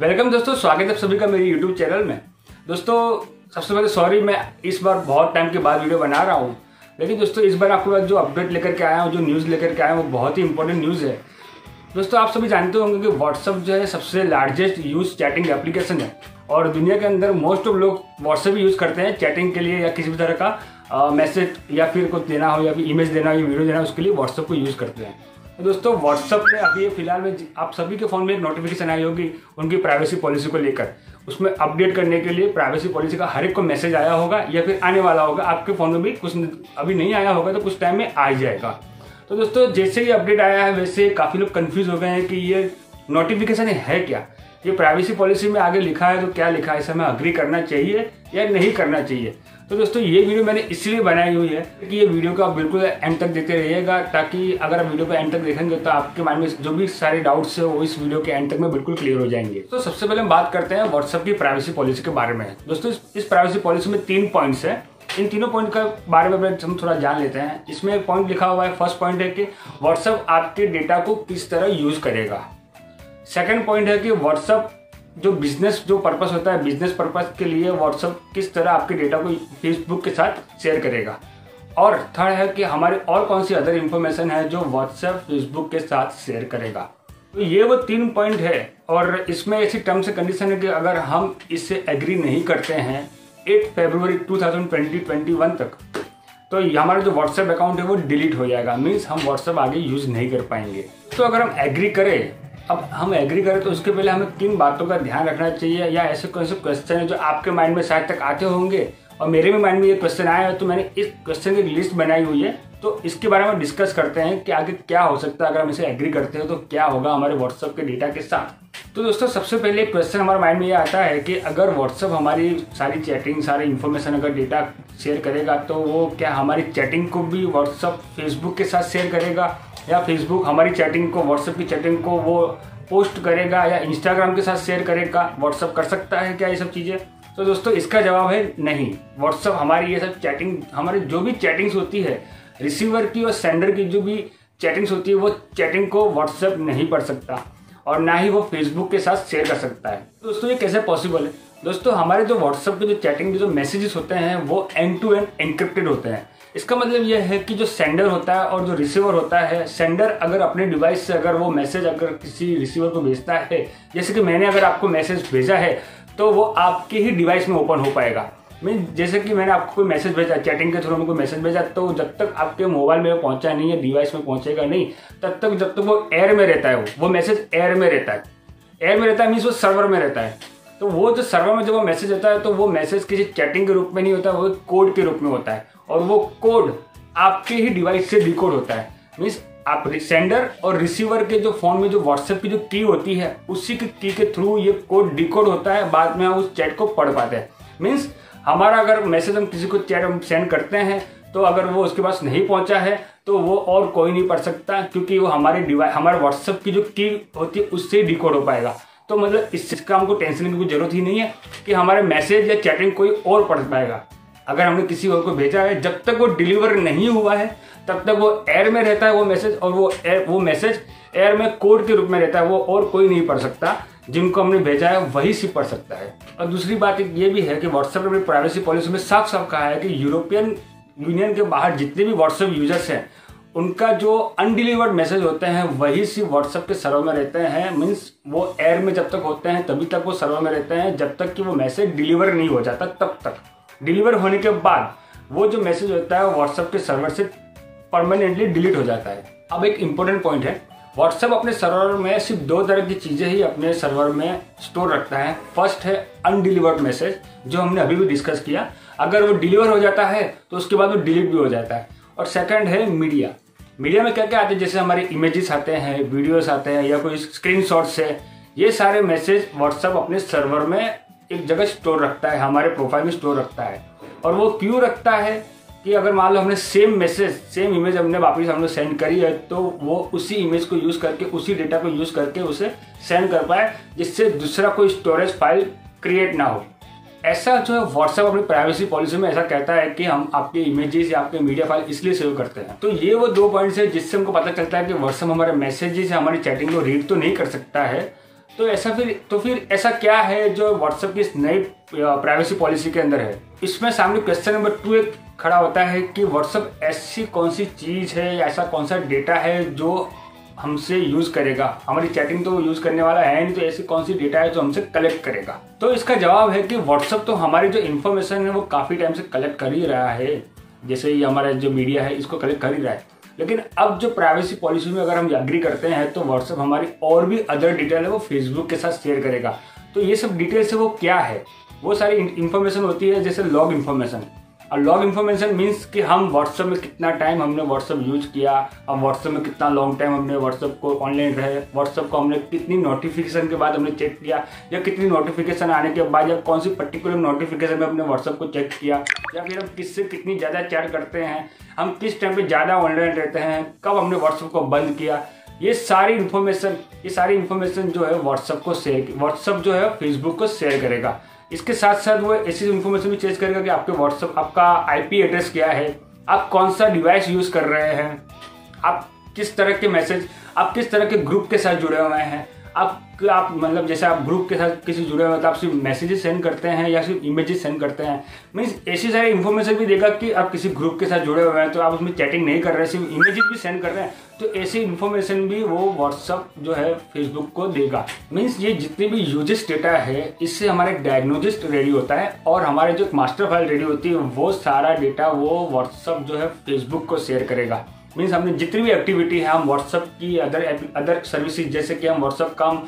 Welcome दोस्तों, स्वागत है सभी का मेरे यूट्यूब चैनल में। दोस्तों सबसे पहले सॉरी, मैं इस बार बहुत टाइम के बाद वीडियो बना रहा हूँ, लेकिन दोस्तों इस बार आपके पास जो अपडेट लेकर के आया हूँ, जो न्यूज़ लेकर के आया हूँ, वो बहुत ही इंपॉर्टेंट न्यूज़ है। दोस्तों आप सभी जानते होंगे कि व्हाट्सअप जो है सबसे लार्जेस्ट यूज चैटिंग एप्लीकेशन है और दुनिया के अंदर मोस्ट ऑफ लोग व्हाट्सअप यूज़ करते हैं चैटिंग के लिए या किसी भी तरह का मैसेज या फिर कुछ देना हो या फिर इमेज देना हो या वीडियो देना हो, उसके लिए व्हाट्सअप को यूज़ करते हैं। तो दोस्तों व्हाट्सअप में अभी फिलहाल में आप सभी के फ़ोन में एक नोटिफिकेशन आई होगी उनकी प्राइवेसी पॉलिसी को लेकर। उसमें अपडेट करने के लिए प्राइवेसी पॉलिसी का हर एक को मैसेज आया होगा या फिर आने वाला होगा। आपके फ़ोन में भी कुछ अभी नहीं आया होगा तो कुछ टाइम में आ जाएगा। तो दोस्तों जैसे ही अपडेट आया है वैसे काफ़ी लोग कंफ्यूज हो गए हैं कि ये नोटिफिकेशन है क्या, ये प्राइवेसी पॉलिसी में आगे लिखा है तो क्या लिखा है, इसे हमें अग्री करना चाहिए या नहीं करना चाहिए। तो दोस्तों ये वीडियो मैंने इसलिए बनाई हुई है कि ये वीडियो को आप बिल्कुल एंड तक देखते रहिएगा, ताकि अगर आप वीडियो को एंड तक देखेंगे तो आपके माइंड में जो भी सारे डाउट्स है वो इस वीडियो के एंड तक में बिल्कुल क्लियर हो जाएंगे। तो सबसे पहले हम बात करते हैं व्हाट्सएप की प्राइवेसी पॉलिसी के बारे में। दोस्तों इस प्राइवेसी पॉलिसी में 3 पॉइंट्स है। इन तीनों पॉइंट के बारे में हम थोड़ा जान लेते हैं। इसमें एक पॉइंट लिखा हुआ है, फर्स्ट पॉइंट है कि व्हाट्सएप आपके डेटा को किस तरह यूज करेगा। सेकंड पॉइंट है कि व्हाट्सएप जो बिजनेस जो पर्पस होता है, बिजनेस पर्पस के लिए व्हाट्सएप किस तरह आपके डेटा को फेसबुक के साथ शेयर करेगा। और थर्ड है कि हमारी और कौन सी अदर इंफॉर्मेशन है जो व्हाट्सएप फेसबुक के साथ शेयर करेगा। तो ये वो 3 पॉइंट है और इसमें ऐसी टर्म्स एंड कंडीशन है कि अगर हम इससे एग्री नहीं करते हैं 8 फरवरी 2021 तक, तो हमारा जो व्हाट्सएप अकाउंट है वो डिलीट हो जाएगा। मीन्स हम व्हाट्सएप आगे यूज नहीं कर पाएंगे। तो अगर हम एग्री करें, अब हम एग्री करें तो उसके पहले हमें किन बातों का ध्यान रखना चाहिए, या ऐसे कौन से क्वेश्चन है जो आपके माइंड में शायद तक आते होंगे और मेरे भी माइंड में ये क्वेश्चन आया है, तो मैंने इस क्वेश्चन की लिस्ट बनाई हुई है। तो इसके बारे में डिस्कस करते हैं कि आगे क्या हो सकता है अगर हम इसे एग्री करते हैं तो क्या होगा हमारे व्हाट्सएप के डेटा के साथ। तो दोस्तों सबसे पहले क्वेश्चन हमारे माइंड में ये आता है कि अगर व्हाट्सएप हमारी सारी चैटिंग, सारी इन्फॉर्मेशन अगर डेटा शेयर करेगा तो वो क्या हमारी चैटिंग को भी व्हाट्सएप फेसबुक के साथ शेयर करेगा, या फेसबुक हमारी चैटिंग को, व्हाट्सएप की चैटिंग को वो पोस्ट करेगा, या इंस्टाग्राम के साथ शेयर करेगा। व्हाट्सएप कर सकता है क्या ये सब चीज़ें? तो दोस्तों इसका जवाब है नहीं। व्हाट्सएप हमारी ये सब चैटिंग, हमारी जो भी चैटिंग्स होती है, रिसीवर की और सेंडर की जो भी चैटिंग्स होती है, वो चैटिंग को व्हाट्सएप नहीं पढ़ सकता और ना ही वो फेसबुक के साथ शेयर कर सकता है। तो दोस्तों ये कैसे पॉसिबल है? दोस्तों हमारे जो व्हाट्सएप के जो चैटिंग के जो मैसेजेस होते हैं वो एंड टू एंड एन्क्रिप्टेड होते हैं। इसका मतलब यह है कि जो सेंडर होता है और जो रिसीवर होता है, सेंडर अगर अपने डिवाइस से अगर वो मैसेज अगर किसी रिसीवर को भेजता है, जैसे कि मैंने अगर आपको मैसेज भेजा है तो वो आपके ही डिवाइस में ओपन हो पाएगा। मीन जैसे कि मैंने आपको कोई मैसेज भेजा, चैटिंग के थ्रू में कोई मैसेज भेजा, तो जब तक आपके मोबाइल में पहुंचा नहीं है, डिवाइस में पहुंचेगा नहीं, तब तक जब तक वो एयर में रहता है, वो मैसेज एयर में रहता है। एयर में रहता है मीन्स वो सर्वर में रहता है। तो वो जो सर्वर में जब वो मैसेज होता है तो वो मैसेज किसी चैटिंग के रूप में नहीं होता, वो कोड के रूप में होता है और वो कोड आपके ही डिवाइस से डिकोड होता है। मीन्स आप सेंडर और रिसीवर के जो फोन में जो व्हाट्सएप की जो की होती है, उसी की की के थ्रू ये कोड डिकोड होता है, बाद में हम उस चैट को पढ़ पाते हैं। मीन्स हमारा अगर मैसेज हम किसी को चैट हम सेंड करते हैं तो अगर वो उसके पास नहीं पहुंचा है तो वो और कोई नहीं पढ़ सकता, क्योंकि वो हमारे डिवाइस, हमारे व्हाट्सएप की जो की होती है उससे डिकोड हो पाएगा। तो मतलब इसका हमको टेंशन की कोई जरूरत ही नहीं है कि हमारे मैसेज या चैटिंग कोई और पढ़ पाएगा। अगर हमने किसी और को भेजा है, जब तक वो डिलीवर नहीं हुआ है तब तक वो एयर में रहता है वो मैसेज, और वो मैसेज एयर में कोड के रूप में रहता है, वो और कोई नहीं पढ़ सकता। जिनको हमने भेजा है वही सिर्फ पढ़ सकता है। और दूसरी बात ये भी है कि व्हाट्सएप ने प्राइवेसी पॉलिसी में साफ साफ कहा है कि यूरोपियन यूनियन के बाहर जितने भी व्हाट्सएप यूजर्स हैं उनका जो अनडिलीवर्ड मैसेज होते हैं वही सिर्फ व्हाट्सएप के सर्वर में रहते हैं। मीन्स वो एयर में जब तक होते हैं तभी तक वो सर्वर में रहते हैं, जब तक कि वो मैसेज डिलीवर नहीं हो जाता तब तक। डिलीवर होने के बाद वो जो मैसेज होता है वो व्हाट्सएप के सर्वर से परमानेंटली डिलीट हो जाता है। अब एक इंपॉर्टेंट पॉइंट है, व्हाट्सएप अपने सर्वर में सिर्फ 2 तरह की चीज़ें ही अपने सर्वर में स्टोर रखता है। फर्स्ट है अनडिलीवर्ड मैसेज, जो हमने अभी भी डिस्कस किया, अगर वो डिलीवर हो जाता है तो उसके बाद वो डिलीट भी हो जाता है। और सेकंड है मीडिया। मीडिया में क्या क्या आते हैं, जैसे हमारे इमेजेस आते हैं, वीडियोस आते हैं, या कोई स्क्रीनशॉट्स है। ये सारे मैसेज व्हाट्सएप अपने सर्वर में एक जगह स्टोर रखता है, हमारे प्रोफाइल में स्टोर रखता है। और वो क्यों रखता है कि अगर मान लो हमने सेम मैसेज, सेम इमेज हमने वापस हमने सेंड करी है तो वो उसी इमेज को यूज़ करके, उसी डेटा को यूज़ करके उसे सेंड कर पाए, जिससे दूसरा कोई स्टोरेज फाइल क्रिएट ना हो। ऐसा जो है व्हाट्सएप अपनी प्राइवेसी पॉलिसी में ऐसा कहता है कि हम आपके इमेजेस या आपके मीडिया फाइल इसलिए सेव करते हैं। तो ये वो 2 पॉइंट्स है जिससे हमको पता चलता है कि व्हाट्सएप हमारे मैसेजेस या हमारी चैटिंग को रीड तो नहीं कर सकता है, तो फिर ऐसा क्या है जो व्हाट्सएप की इस नई प्राइवेसी पॉलिसी के अंदर है। इसमें सामने क्वेश्चन नंबर 2 एक खड़ा होता है कि व्हाट्सएप ऐसी कौन सी चीज है, ऐसा कौन सा डेटा है जो हमसे यूज करेगा। हमारी चैटिंग तो यूज करने वाला है नहीं, तो ऐसी कौन सी डेटा है जो हमसे कलेक्ट करेगा। तो इसका जवाब है कि व्हाट्सएप तो हमारी जो इन्फॉर्मेशन है वो काफी टाइम से कलेक्ट कर ही रहा है, जैसे ये हमारा जो मीडिया है इसको कलेक्ट कर ही रहा है। लेकिन अब जो प्राइवेसी पॉलिसी में अगर हम एग्री करते हैं तो व्हाट्सएप हमारी और भी अदर डिटेल है वो फेसबुक के साथ शेयर करेगा। तो ये सब डिटेल्स है वो क्या है, वो सारी इन्फॉर्मेशन होती है जैसे लॉग इन्फॉर्मेशन। और लॉग इन्फॉर्मेशन मीन्स कि हम व्हाट्सएप में कितना टाइम हमने व्हाट्सएप यूज किया, हम व्हाट्सएप में कितना लॉन्ग टाइम हमने व्हाट्सएप को ऑनलाइन रहे, व्हाट्सएप को हमने कितनी नोटिफिकेशन के बाद हमने चेक किया, या कितनी नोटिफिकेशन आने के बाद, या कौन सी पर्टिकुलर नोटिफिकेशन में अपने व्हाट्सएप को चेक किया, या फिर हम किससे कितनी ज़्यादा चैट करते हैं, हम किस टाइम पर ज़्यादा ऑनलाइन रहते हैं, कब हमने व्हाट्सएप को बंद किया। ये सारी इन्फॉर्मेशन जो है व्हाट्सएप जो है फेसबुक को शेयर करेगा। इसके साथ साथ वो ऐसी इन्फॉर्मेशन भी चेक करेगा कि आपके व्हाट्सएप आपका आईपी एड्रेस क्या है, आप कौन सा डिवाइस यूज कर रहे हैं, आप किस तरह के मैसेज, आप किस तरह के ग्रुप के साथ जुड़े हुए हैं, आप मतलब जैसे आप ग्रुप के साथ किसी जुड़े हुए हैं तो आप सिर्फ मैसेजेस सेंड करते हैं या सिर्फ इमेजेस सेंड करते हैं। मीन्स ऐसी सारी इन्फॉर्मेशन भी देगा कि आप किसी ग्रुप के साथ जुड़े हुए हैं तो आप उसमें चैटिंग नहीं कर रहे, सिर्फ इमेजेस भी सेंड कर रहे हैं, तो ऐसी इन्फॉर्मेशन भी वो व्हाट्सअप जो है फेसबुक को देगा। मीन्स ये जितनी भी यूजेस डेटा है इससे हमारा एक डायग्नोसिस रेडी होता है और हमारे जो मास्टर फाइल रेडी होती है वो सारा डेटा वो व्हाट्सअप जो है फेसबुक को शेयर करेगा। मीन्स हमने जितनी भी एक्टिविटी है हम व्हाट्सअप की अदर सर्विसेज, जैसे कि हम व्हाट्सअप का हम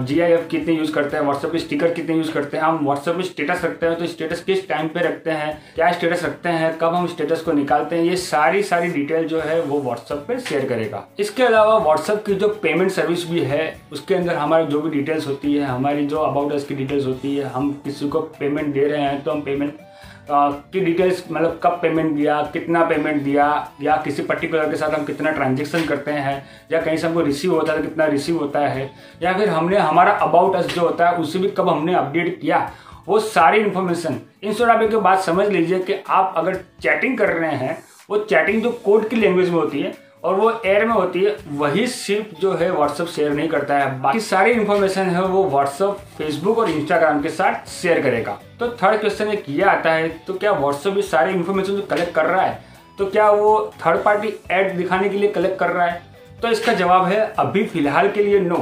GIF कितने यूज करते हैं, व्हाट्सएप के स्टिकर कितने यूज करते हैं, हम व्हाट्सएप में स्टेटस रखते हैं तो स्टेटस किस टाइम पे रखते हैं, क्या स्टेटस रखते हैं, कब हम स्टेटस को निकालते हैं, ये सारी डिटेल जो है वो व्हाट्सएप पे शेयर करेगा। इसके अलावा व्हाट्सएप की जो पेमेंट सर्विस भी है उसके अंदर हमारी जो भी डिटेल्स होती है, हमारी जो अबाउट अस की डिटेल्स होती है, हम किसी को पेमेंट दे रहे हैं तो हम पेमेंट की डिटेल्स, मतलब कब पेमेंट दिया, कितना पेमेंट दिया, या किसी पर्टिकुलर के साथ हम कितना ट्रांजेक्शन करते हैं, या कहीं से हमको रिसीव होता है तो कितना रिसीव होता है, या फिर हमने हमारा अबाउट अस जो होता है उसे भी कब हमने अपडेट किया, वो सारी इन्फॉर्मेशन। इन शॉर्ट आप एक बात समझ लीजिए कि आप अगर चैटिंग कर रहे हैं वो चैटिंग जो कोड की लैंग्वेज में होती है और वो एयर में होती है, वही सिर्फ जो है व्हाट्सएप शेयर नहीं करता है, बाकी सारी इन्फॉर्मेशन है वो व्हाट्सएप फेसबुक और इंस्टाग्राम के साथ शेयर करेगा। तो थर्ड क्वेश्चन एक ये आता है, तो क्या व्हाट्सएप ये सारी इन्फॉर्मेशन जो कलेक्ट कर रहा है तो क्या वो थर्ड पार्टी एड दिखाने के लिए कलेक्ट कर रहा है? तो इसका जवाब है अभी फिलहाल के लिए नो,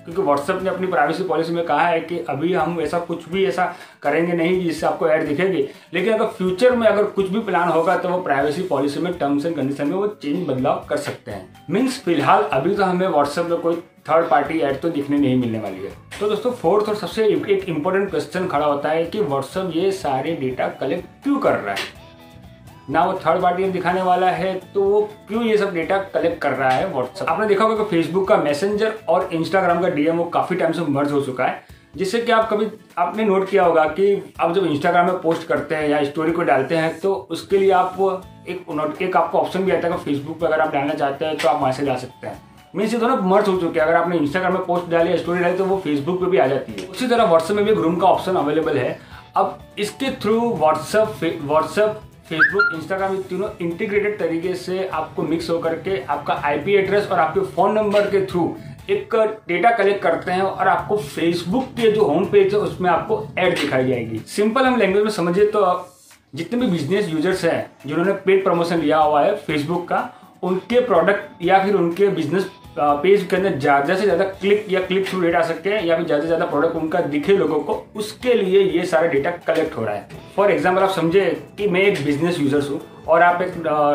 क्योंकि व्हाट्सएप ने अपनी प्राइवेसी पॉलिसी में कहा है कि अभी हम ऐसा कुछ भी ऐसा करेंगे नहीं जिससे आपको ऐड दिखेगी। लेकिन अगर फ्यूचर में अगर कुछ भी प्लान होगा तो वो प्राइवेसी पॉलिसी में टर्म्स एंड कंडीशन में वो चेंज बदलाव कर सकते हैं। मीन्स फिलहाल अभी तो हमें व्हाट्सएप में कोई थर्ड पार्टी ऐड तो दिखने नहीं मिलने वाली है। तो दोस्तों फोर्थ और सबसे एक इम्पोर्टेंट क्वेश्चन खड़ा होता है कि व्हाट्सएप ये सारे डेटा कलेक्ट क्यों कर रहा है, ना वो थर्ड पार्टी दिखाने वाला है तो वो क्यों ये सब डेटा कलेक्ट कर रहा है व्हाट्सएप। आपने देखा होगा कि फेसबुक का मैसेंजर और इंस्टाग्राम का DM वो काफी टाइम से मर्ज हो चुका है, जिससे कि आपने नोट किया होगा कि आप जब इंस्टाग्राम में पोस्ट करते हैं या स्टोरी को डालते हैं तो उसके लिए आप एक आपको ऑप्शन भी आता है कि फेसबुक पे अगर आप डालना चाहते हैं तो आप वहां से डाल सकते हैं। मीन्स ये दोनों मर्ज हो चुके हैं, अगर आपने इंस्टाग्राम में पोस्ट डाली या स्टोरी डाली तो वो फेसबुक पे भी आ जाती है। उसी तरह व्हाट्सएप में भी ग्रूम का ऑप्शन अवेलेबल है। अब इसके थ्रू व्हाट्सएप फेसबुक, इंस्टाग्राम ये तीनों इंटीग्रेटेड तरीके से आपको मिक्स होकर के आपका आईपी एड्रेस और आपके फोन नंबर के थ्रू एक डेटा कलेक्ट करते हैं और आपको फेसबुक के जो होम पेज है उसमें आपको ऐड दिखाई जाएगी। सिंपल हम लैंग्वेज में समझिए तो जितने भी बिजनेस यूजर्स हैं जिन्होंने पेड प्रमोशन लिया हुआ है फेसबुक का, उनके प्रोडक्ट या फिर उनके बिजनेस पेज के अंदर ज्यादा से ज्यादा क्लिक थ्रू रेट आ सके या फिर ज्यादा से ज्यादा प्रोडक्ट उनका दिखे लोगों को, उसके लिए ये सारा डेटा कलेक्ट हो रहा है। फॉर एग्जाम्पल आप समझे कि मैं एक बिजनेस यूजर्स हूँ और आप एक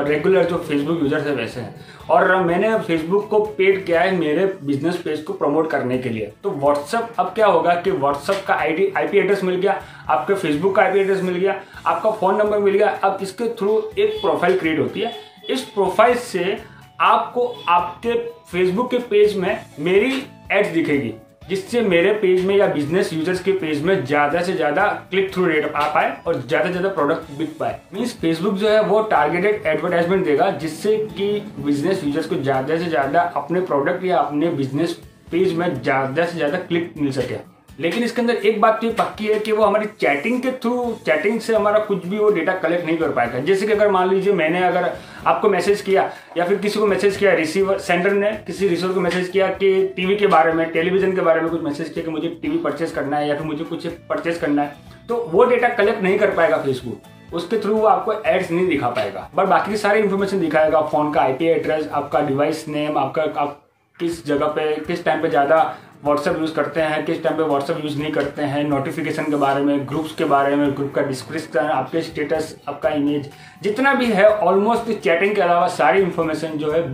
रेगुलर जो फेसबुक यूजर्स है वैसे हैं, और मैंने फेसबुक को पेड किया है मेरे बिजनेस पेज को प्रमोट करने के लिए। तो व्हाट्सएप अब क्या होगा कि व्हाट्सएप का आईपी एड्रेस मिल गया, आपके फेसबुक का आईपी एड्रेस मिल गया, आपका फोन नंबर मिल गया। अब इसके थ्रू एक प्रोफाइल क्रिएट होती है। इस प्रोफाइल से आपको आपके फेसबुक के पेज में मेरी एड्स दिखेगी, जिससे मेरे पेज में या बिजनेस यूजर्स के पेज में ज्यादा से ज्यादा क्लिक थ्रू रेट आ पाए और ज्यादा से ज्यादा प्रोडक्ट बिक पाए। मीन्स फेसबुक जो है वो टारगेटेड एडवर्टाइजमेंट देगा जिससे कि बिजनेस यूजर्स को ज्यादा से ज्यादा अपने प्रोडक्ट या अपने बिजनेस पेज में ज्यादा से ज्यादा क्लिक मिल सके। लेकिन इसके अंदर एक बात तो ये पक्की है कि वो हमारी चैटिंग के थ्रू, चैटिंग से हमारा कुछ भी वो डेटा कलेक्ट नहीं कर पाएगा। जैसे कि अगर मान लीजिए मैंने अगर आपको मैसेज किया या फिर किसी को मैसेज किया, रिसीवर सेंडर ने किसी रिसीवर को मैसेज किया कि टीवी के बारे में, टेलीविजन के बारे में कुछ मैसेज किया कि मुझे टीवी परचेस करना है या फिर मुझे कुछ परचेस करना है, तो वो डेटा कलेक्ट नहीं कर पाएगा फेसबुक। उसके थ्रू वो आपको एड्स नहीं दिखा पाएगा, बट बाकी की सारी इन्फॉर्मेशन दिखाएगा। फोन का IP एड्रेस, आपका डिवाइस नेम, आप किस जगह पे किस टाइम पे ज़्यादा व्हाट्सएप यूज़ करते हैं, किस टाइम पे व्हाट्सएप यूज़ नहीं करते हैं, नोटिफिकेशन के बारे में, ग्रुप्स के बारे में, ग्रुप का डिस्क्रिप्शन, आपके स्टेटस, आपका इमेज, जितना भी है ऑलमोस्ट चैटिंग के अलावा सारी इन्फॉर्मेशन जो है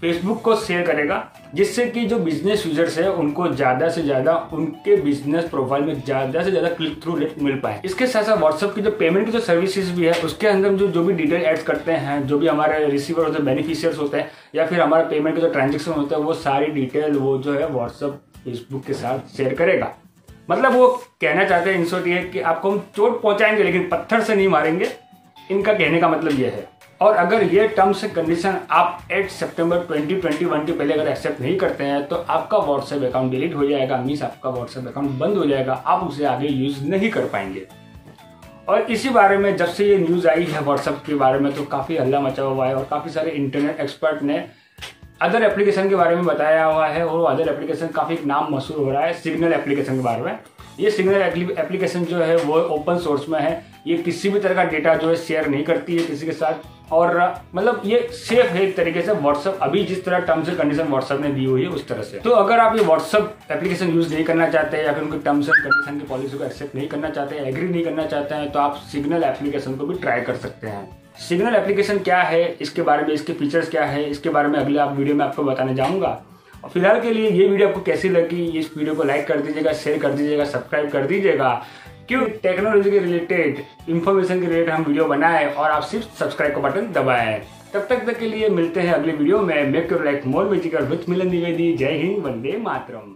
फेसबुक को शेयर करेगा, जिससे कि जो बिजनेस यूजर्स है उनको ज़्यादा से ज़्यादा उनके बिजनेस प्रोफाइल में ज़्यादा से ज़्यादा क्लिक थ्रू रेट मिल पाए। इसके साथ साथ व्हाट्सएप की जो पेमेंट की जो सर्विसेज भी है उसके अंदर जो भी डिटेल ऐड करते हैं, जो भी हमारे रिसीवर होते हैं, बेनिफिशियर्स होते हैं या फिर हमारे पेमेंट के जो ट्रांजेक्शन होते हैं, वो सारी डिटेल वो जो है व्हाट्सएप फेसबुक के साथ शेयर करेगा। मतलब वो कहना चाहते हैं इन शॉर्ट ये कि आपको हम चोट पहुंचाएंगे लेकिन पत्थर से नहीं मारेंगे, इनका कहने का मतलब ये है। और अगर ये टर्म्स एंड कंडीशन आप 8 सितंबर 2021 के पहले अगर एक्सेप्ट नहीं करते हैं तो आपका व्हाट्सएप अकाउंट डिलीट हो जाएगा, मीन्स आपका व्हाट्सएप अकाउंट बंद हो जाएगा, आप उसे आगे यूज नहीं कर पाएंगे। और इसी बारे में जब से ये न्यूज़ आई है व्हाट्सएप के बारे में तो काफ़ी हल्ला मचा हुआ है और काफ़ी सारे इंटरनेट एक्सपर्ट ने अदर एप्लीकेशन के बारे में बताया हुआ है और अदर एप्लीकेशन काफ़ी नाम मशहूर हो रहा है सिग्नल एप्लीकेशन के बारे में। ये सिग्नल एप्लीकेशन जो है वो ओपन सोर्स में है, ये किसी भी तरह का डेटा जो है शेयर नहीं करती है किसी के साथ, और मतलब ये सेफ है एक तरीके से व्हाट्सएप, अभी जिस तरह टर्म्स एंड कंडीशन व्हाट्सएप ने दी हुई है उस तरह से। तो अगर आप ये व्हाट्सएप एप्लीकेशन यूज नहीं करना चाहते हैं या फिर उनके टर्म्स एंड कंडीशन की पॉलिसी को एक्सेप्ट नहीं करना चाहते हैं, एग्री नहीं करना चाहते हैं, तो आप सिग्नल एप्लीकेशन को भी ट्राई कर सकते हैं। सिग्नल एप्लीकेशन क्या है, इसके बारे में, इसके फीचर्स क्या है, इसके बारे में अगले वीडियो में आपको बताने जाऊंगा। और फिलहाल के लिए ये वीडियो आपको कैसी लगी, इस वीडियो को लाइक कर दीजिएगा, शेयर कर दीजिएगा, सब्सक्राइब कर दीजिएगा, क्यों टेक्नोलॉजी के रिलेटेड, इंफॉर्मेशन के रिलेटेड हम वीडियो बनाए और आप सिर्फ सब्सक्राइब का बटन दबाएं। तब तक के लिए मिलते हैं अगले वीडियो में। Make your life more magical with Milan Dwivedi. जय हिंद, वंदे मातरम।